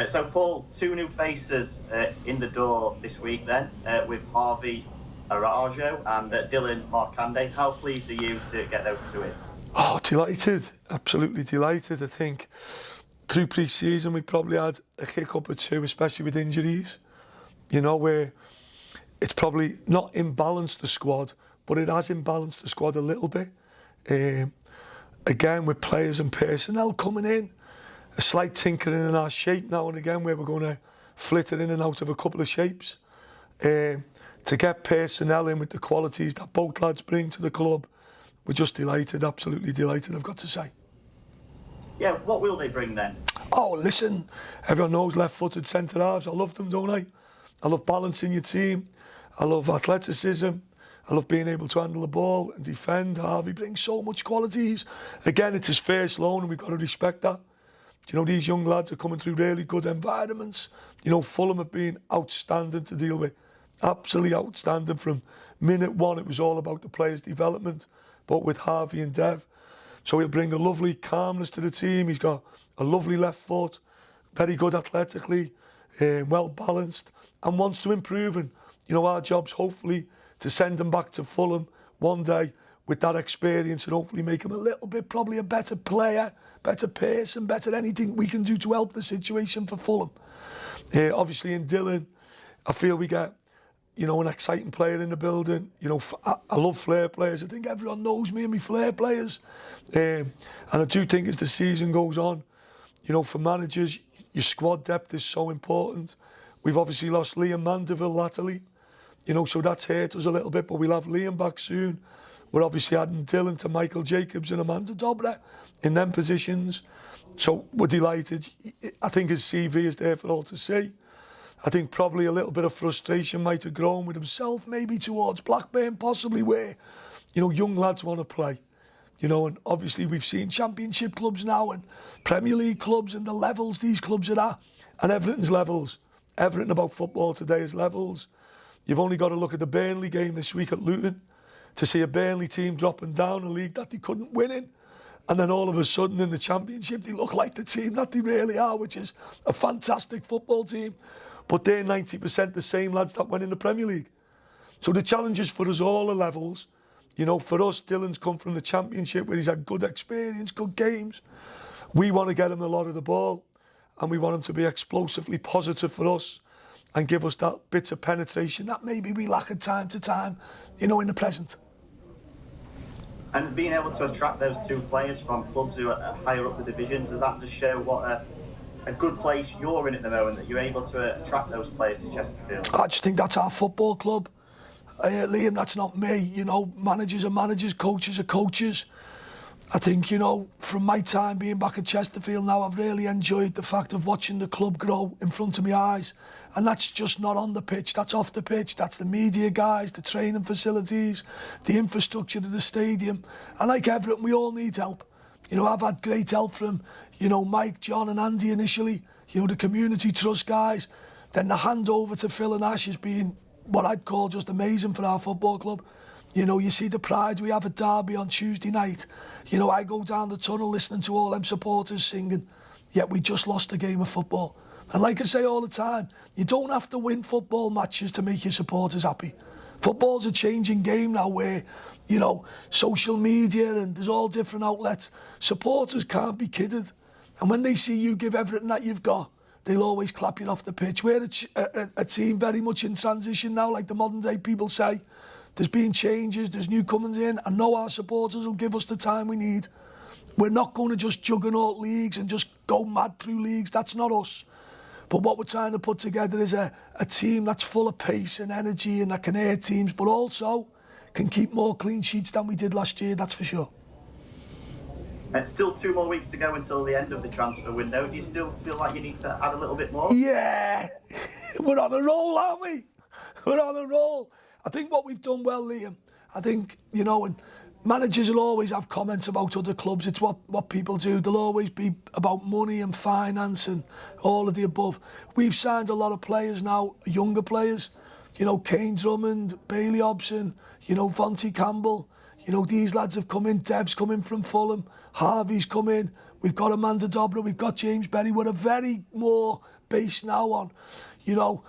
So, Paul, two new faces in the door this week then, with Harvey Arajo and Dylan Markande. How pleased are you to get those two in? Oh, delighted. Absolutely delighted. I think through pre-season we probably had a hiccup or two, especially with injuries. You know, where it's probably not imbalanced the squad, but it has imbalanced the squad a little bit. Again, with players and personnel coming in, a slight tinkering in our shape now and again, where we're going to flitter in and out of a couple of shapes. To get personnel in with the qualities that both lads bring to the club, we're just delighted, absolutely delighted, I've got to say. Yeah, what will they bring then? Oh, listen, everyone knows left-footed centre-halves. I love them, don't I? I love balancing your team. I love athleticism. I love being able to handle the ball and defend. Harvey brings so much qualities. Again, it's his first loan and we've got to respect that. You know, these young lads are coming through really good environments. You know, Fulham have been outstanding to deal with. Absolutely outstanding. From minute one, it was all about the players' development, but with Harvey and Dev. So he'll bring a lovely calmness to the team. He's got a lovely left foot, very good athletically, well balanced, and wants to improve. And, you know, our job's hopefully to send him back to Fulham one day with that experience and hopefully make him a little bit, probably a better player, better person, better anything we can do to help the situation for Fulham. Obviously in Dylan, I feel we get, you know, an exciting player in the building. You know, I love flair players. I think everyone knows me and my flair players. And I do think as the season goes on, you know, for managers, your squad depth is so important. We've obviously lost Liam Mandeville latterly, you know, so that's hurt us a little bit, but we'll have Liam back soon. We're obviously adding Dylan to Michael Jacobs and Amanda Dobra in them positions. So we're delighted. I think his CV is there for all to see. I think probably a little bit of frustration might have grown with himself, maybe towards Blackburn, possibly, where, you know, young lads want to play. You know, and obviously we've seen Championship clubs now and Premier League clubs and the levels these clubs are at. And everything's levels. Everything about football today is levels. You've only got to look at the Burnley game this week at Luton to see a Burnley team dropping down a league that they couldn't win in. And then all of a sudden in the Championship, they look like the team that they really are, which is a fantastic football team. But they're 90% the same lads that went in the Premier League. So the challenges for us all are levels. You know, for us, Dylan's come from the Championship where he's had good experience, good games. We want to get him a lot of the ball and we want him to be explosively positive for us and give us that bits of penetration that maybe we lack at time to time, you know, in the present. And being able to attract those two players from clubs who are higher up the divisions, does that just show what a good place you're in at the moment, that you're able to attract those players to Chesterfield? I just think that's our football club. Liam, that's not me. You know, managers are managers, coaches are coaches. I think, you know, from my time being back at Chesterfield now, I've really enjoyed the fact of watching the club grow in front of my eyes. And that's just not on the pitch, that's off the pitch. That's the media guys, the training facilities, the infrastructure of the stadium. And like everything, we all need help. You know, I've had great help from, you know, Mike, John and Andy initially, you know, the community trust guys. Then the handover to Phil and Ash has been what I'd call just amazing for our football club. You know, you see the pride we have at Derby on Tuesday night. You know, I go down the tunnel listening to all them supporters singing, yet we just lost a game of football. And like I say all the time, you don't have to win football matches to make your supporters happy. Football's a changing game now where, you know, social media and there's all different outlets. Supporters can't be kidded. And when they see you give everything that you've got, they'll always clap you off the pitch. We're a team very much in transition now, like the modern day people say. There's been changes, there's new comings in. I know our supporters will give us the time we need. We're not going to just juggernaut leagues and just go mad through leagues. That's not us. But what we're trying to put together is a team that's full of pace and energy and that can air teams, but also can keep more clean sheets than we did last year, that's for sure. It's still 2 more weeks to go until the end of the transfer window. Do you still feel like you need to add a little bit more? Yeah, we're on a roll, aren't we? We're on a roll. I think what we've done well, Liam, I think, you know, and managers will always have comments about other clubs. It's what people do. They'll always be about money and finance and all of the above. We've signed a lot of players now, younger players. You know, Kane Drummond, Bailey Hobson, you know, Vontae Campbell. You know, these lads have come in. Dev's come in from Fulham. Harvey's come in. We've got Amanda Dobra. We've got James Berry. We're a very more based now on, you know,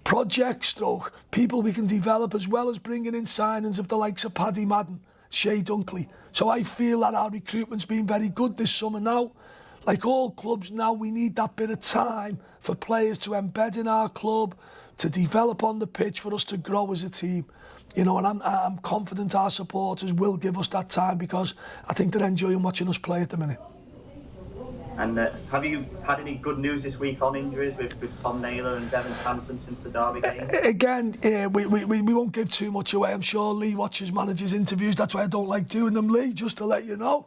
project stroke, people we can develop, as well as bringing in signings of the likes of Paddy Madden, Shea Dunkley. So I feel that our recruitment's been very good this summer now. Like all clubs now, we need that bit of time for players to embed in our club, to develop on the pitch, for us to grow as a team. You know, and I'm confident our supporters will give us that time, because I think they're enjoying watching us play at the minute. And have you had any good news this week on injuries with Tom Naylor and Devon Tanton since the Derby game? Again, we won't give too much away. I'm sure Lee watches managers' interviews. That's why I don't like doing them, Lee, just to let you know.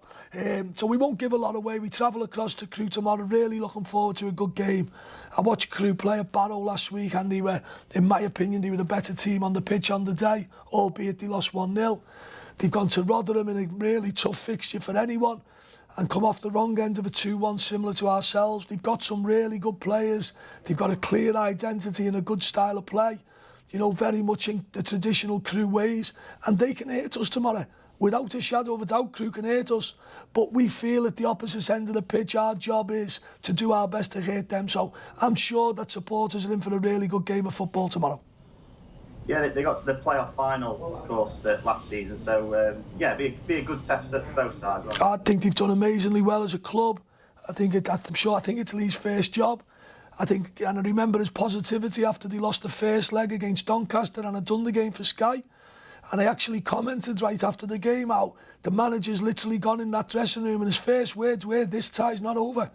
So we won't give a lot away. We travel across to Crewe tomorrow. Really looking forward to a good game. I watched Crewe play at Barrow last week, and they were, in my opinion, they were the better team on the pitch on the day, albeit they lost 1-0. They've gone to Rotherham in a really tough fixture for anyone, and come off the wrong end of a 2-1 similar to ourselves. They've got some really good players. They've got a clear identity and a good style of play. You know, very much in the traditional Crewe ways. And they can hurt us tomorrow. Without a shadow of a doubt, Crewe can hurt us. But we feel at the opposite end of the pitch, our job is to do our best to hurt them. So I'm sure that supporters are in for a really good game of football tomorrow. Yeah, they got to the playoff final, of course, last season. So, yeah, it'd be a good test for both sides. Right? I think they've done amazingly well as a club. I think it's Lee's first job. And I remember his positivity after they lost the first leg against Doncaster, and had done the game for Sky. And I actually commented right after the game how the manager's literally gone in that dressing room, and his first words were, "This tie's not over."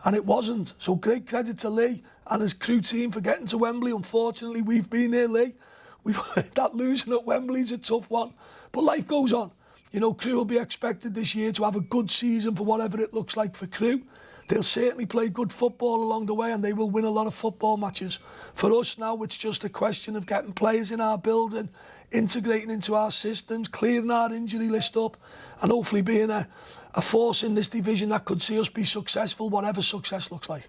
And it wasn't. So great credit to Lee and his Crewe team for getting to Wembley. Unfortunately, we've been there, Lee. That losing at Wembley is a tough one, but life goes on. You know, Crewe will be expected this year to have a good season for whatever it looks like for Crewe. They'll certainly play good football along the way, and they will win a lot of football matches. For us now, it's just a question of getting players in our building, integrating into our systems, clearing our injury list up, and hopefully being a force in this division that could see us be successful, whatever success looks like.